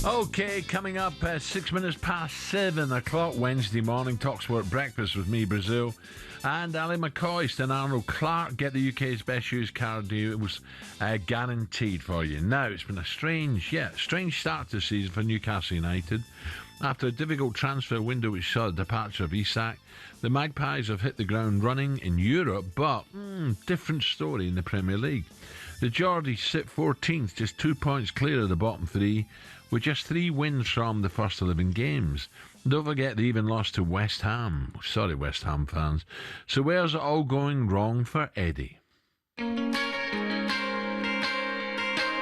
Okay, coming up 6 minutes past 7 o'clock Wednesday morning, talkSPORT breakfast with me, Brazil, and Ali McCoist and Arnold Clark. Get the UK's best used car deal. It was guaranteed for you. Now, it's been a strange start to the season for Newcastle United. After a difficult transfer window which saw the departure of Isak, the Magpies have hit the ground running in Europe, but different story in the Premier League. The Geordies sit 14th, just 2 points clear of the bottom three, with just 3 wins from the first 11 games. Don't forget they even lost to West Ham. Sorry, West Ham fans. So where's it all going wrong for Eddie?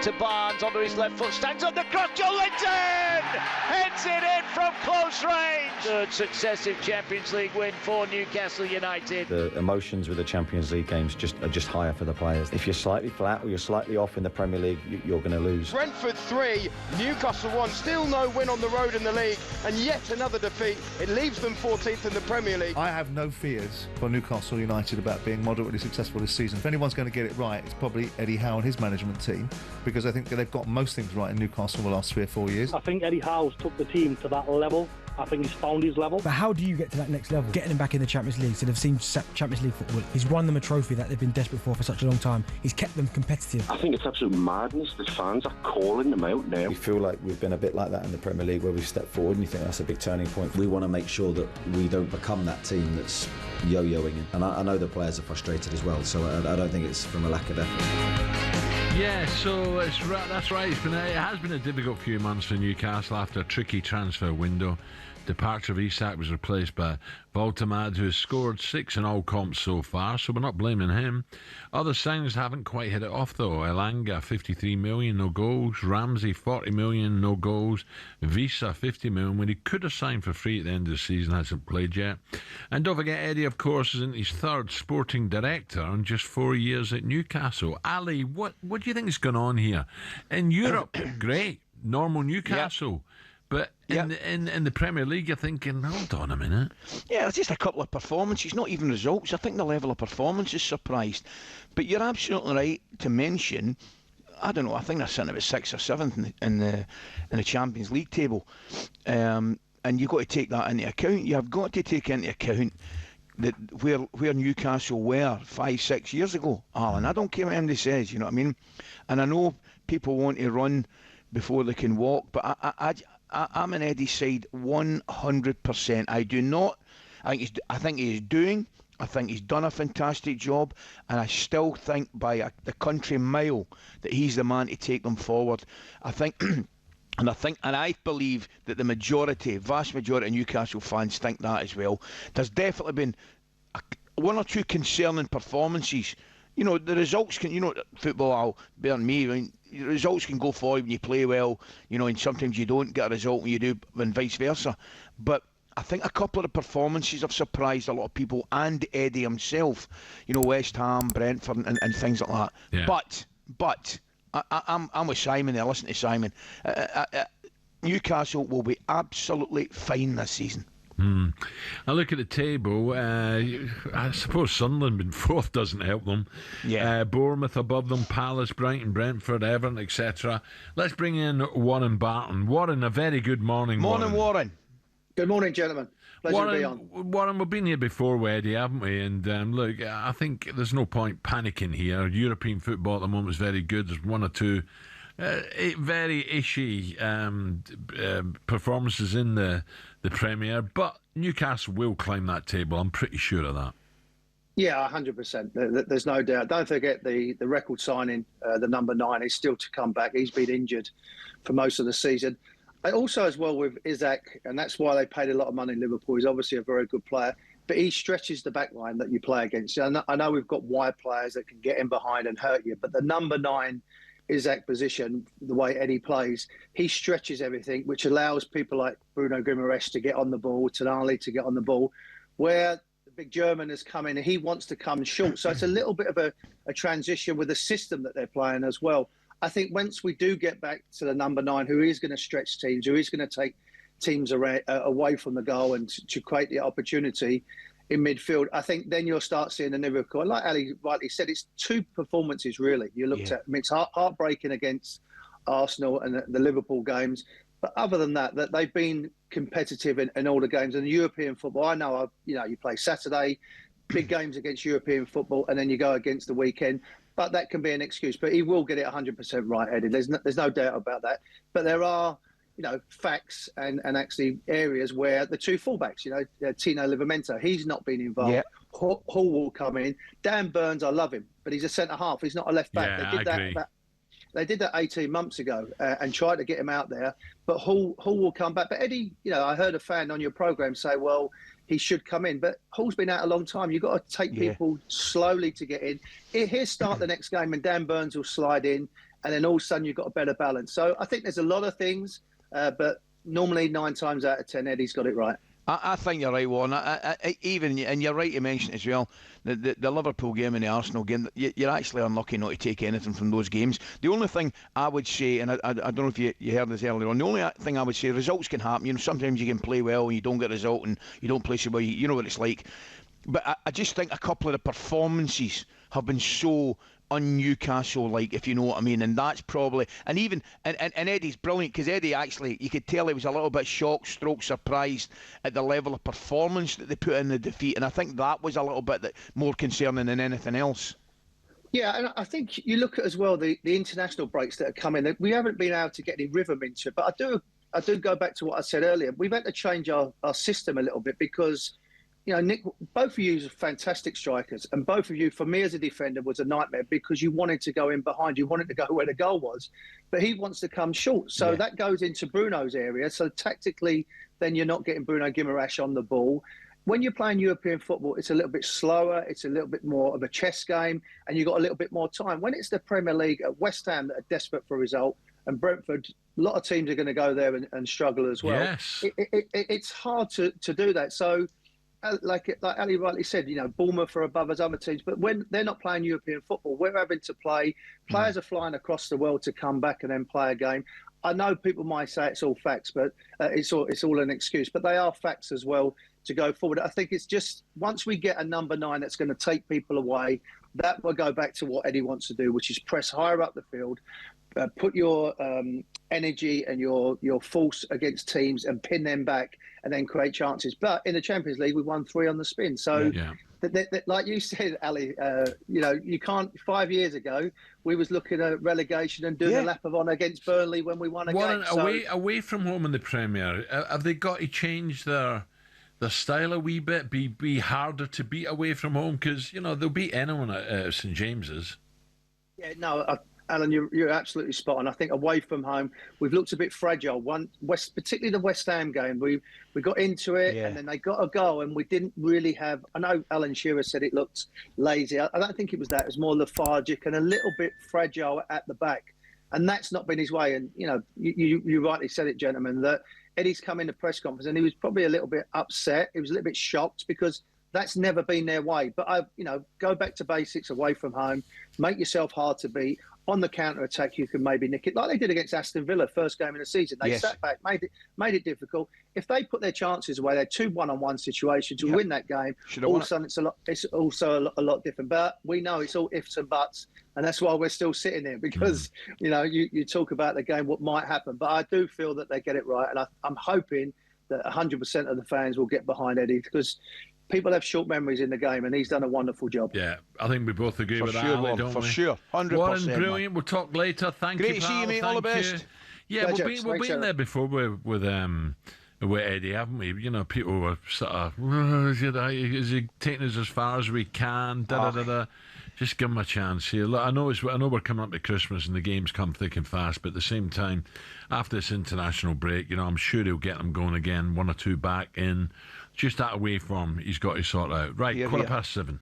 To Barnes, onto his left foot, stands on the cross, Joe Linton! Heads it in from close range! Third successive Champions League win for Newcastle United. The emotions with the Champions League games are just higher for the players. If you're slightly flat or you're slightly off in the Premier League, you're going to lose. Brentford 3, Newcastle 1, still no win on the road in the league, and yet another defeat. It leaves them 14th in the Premier League. I have no fears for Newcastle United about being moderately successful this season. If anyone's going to get it right, it's probably Eddie Howe and his management team, because I think they've got most things right in Newcastle the last 3 or 4 years. I think Eddie Howe's took the team to that level. I think he's found his level. But how do you get to that next level? Getting him back in the Champions League, so they've seen Champions League football. He's won them a trophy that they've been desperate for such a long time. He's kept them competitive. I think it's absolute madness. The fans are calling them out now. We feel like we've been a bit like that in the Premier League, where we've stepped forward, and you think that's a big turning point. We want to make sure that we don't become that team that's yo-yoing. And I know the players are frustrated as well, so I don't think it's from a lack of effort. Yeah, so that's right. It has been a difficult few months for Newcastle after a tricky transfer window. Departure of Isak was replaced by Voltamad, who has scored 6 in all comps so far, so we're not blaming him. Other signings haven't quite hit it off, though. Elanga, 53 million, no goals. Ramsey, 40 million, no goals. Visa, 50 million, when he could have signed for free at the end of the season, hasn't played yet. And don't forget, Eddie, of course, is in his 3rd sporting director in just 4 years at Newcastle. Ali, what do you think is going on here? In Europe, great, normal Newcastle. Yep. But in the Premier League, you're thinking, hold on a minute. Yeah, it's just a couple of performances, not even results. I think the level of performance is surprised. But you're absolutely right to mention, I don't know, I think they're sitting about 6th or 7th in the Champions League table. And you've got to take that into account. You've got to take into account that where Newcastle were 5-6 years ago, Alan. I don't care what anybody says, you know what I mean? And I know people want to run before they can walk, but I'm on Eddie's side 100%. I do not. I think he's done a fantastic job, and I still think by the country mile that he's the man to take them forward. I think, and I believe that the vast majority of Newcastle fans think that as well. There's definitely been one or two concerning performances. You know, the results can, football, I'll bear me, I mean, the results can go for you when you play well, and sometimes you don't get a result when you do, and vice versa. But I think a couple of the performances have surprised a lot of people, and Eddie himself, West Ham, Brentford, and things like that. Yeah. But I'm with Simon there, listen to Simon. Newcastle will be absolutely fine this season. I look at the table. I suppose Sunderland being 4th doesn't help them. Yeah. Bournemouth above them, Palace, Brighton, Brentford, Everton, etc. Let's bring in Warren Barton. Warren, a very good morning. Morning, Warren. Good morning, gentlemen. Pleasure to be on. Warren, we've been here before, Eddie, haven't we? And look, I think there's no point panicking here. European football at the moment is very good. There's 1 or 2 very ishy performances in the Premier, but Newcastle will climb that table. I'm pretty sure of that. Yeah, 100%. There's no doubt. Don't forget the record signing, the number 9, is still to come back. He's been injured for most of the season. And also as well with Isak, and that's why they paid a lot of money in Liverpool. He's obviously a very good player, but he stretches the back line that you play against. I know we've got wide players that can get in behind and hurt you, but the number 9 Isak position, the way Eddie plays, he stretches everything, which allows people like Bruno Guimaraes to get on the ball, Tonali to get on the ball, where the big German has come in and he wants to come short. So it's a little bit of a transition with the system that they're playing as well. I think once we do get back to the number 9, who is going to stretch teams, who is going to take teams away from the goal and to create the opportunity in midfield, I think then you'll start seeing the miracle. Like Ali rightly said, it's 2 performances really. You looked at, I mean, it's heartbreaking against Arsenal and the Liverpool games, But other than that, they've been competitive in all the games. And the European football, I know, you play Saturday, big games against European football, and then you go against the weekend. But that can be an excuse. But he will get it 100% right, Eddie. There's no doubt about that. But there are, facts and actually areas where the two fullbacks, Tino Livramento, he's not been involved. Yeah. Hall will come in. Dan Burns, I love him, but he's a centre-half. He's not a left-back. Yeah, They did that 18 months ago and tried to get him out there, but Hall will come back. But Eddie, I heard a fan on your programme say, well, he should come in. But Hall's been out a long time. You've got to take people slowly to get in. He'll start the next game and Dan Burns will slide in, and then all of a sudden you've got a better balance. So I think there's a lot of things, but normally 9 times out of 10, Eddie's got it right. I think you're right, Warren. Even, and you're right to mention as well, the Liverpool game and the Arsenal game, you're actually unlucky not to take anything from those games. The only thing I would say, and I don't know if you heard this earlier on, the only thing I would say, results can happen. Sometimes you can play well and you don't get a result and you don't play so well. You know what it's like. But I just think a couple of the performances have been so un-Newcastle like, if you know what I mean, and that's probably, and Eddie's brilliant, because Eddie actually, you could tell he was a little bit shocked / surprised at the level of performance that they put in the defeat, and I think that was a little bit more concerning than anything else. Yeah, and I think you look at as well the international breaks that have come in. We haven't been able to get any rhythm into it, but I do go back to what I said earlier. We've had to change our system a little bit because, Nick, both of you are fantastic strikers, and both of you, for me as a defender, was a nightmare because you wanted to go in behind, you wanted to go where the goal was, but he wants to come short. So that goes into Bruno's area. So tactically, then you're not getting Bruno Guimaraes on the ball. When you're playing European football, it's a little bit slower, it's a little bit more of a chess game, and you've got a little bit more time. When it's the Premier League at West Ham that are desperate for a result, and Brentford, a lot of teams are going to go there and struggle as well. Yes. It's hard to do that. So, like Ali rightly said, Bournemouth are above us other teams, but when they're not playing European football, we're having to play. Players are flying across the world to come back and then play a game. I know people might say it's all facts, but it's all an excuse. But they are facts as well to go forward. I think it's just once we get a number 9 that's going to take people away, that will go back to what Eddie wants to do, which is press higher up the field, put your energy and your force against teams and pin them back and then create chances. But in the Champions League, we won 3 on the spin. So, like you said, Ali, you can't. 5 years ago, we was looking at relegation and doing a lap of honour against Burnley when we won a game. Away from home in the Premier, have they got to change their style a wee bit? Be harder to beat away from home because they'll beat anyone at St James's. Yeah, no. Alan, you're absolutely spot on. I think away from home, we've looked a bit fragile. Particularly the West Ham game, we got into it and then they got a goal and we didn't really have. I know Alan Shearer said it looked lazy. I don't think it was that. It was more lethargic and a little bit fragile at the back, and that's not been his way. And you rightly said it, gentlemen, that Eddie's come in the press conference and he was probably a little bit upset. He was a little bit shocked because that's never been their way. But go back to basics away from home, make yourself hard to beat. On the counter-attack, you can maybe nick it, like they did against Aston Villa, first game of the season. They sat back, made it difficult. If they put their chances away, they had 2 one-on-one situations to win that game. All of a sudden, it's also a lot different. But we know it's all ifs and buts, and that's why we're still sitting here because you talk about the game, what might happen. But I do feel that they get it right, and I'm hoping that 100% of the fans will get behind Eddie because people have short memories in the game, and he's done a wonderful job. Yeah, I think we both agree with that, Ali, don't we? For sure, 100%. Warren, brilliant. We'll talk later. Thank you, Great to see you, mate. All the best. Yeah, we've been there before with Eddie, haven't we? People were sort of, is he taking us as far as we can? Just give him a chance here. Look, I know we're coming up to Christmas and the games come thick and fast, but at the same time, after this international break, I'm sure he'll get them going again, 1 or 2 back in. Just that away from he's got to sort out. Right, 7:15.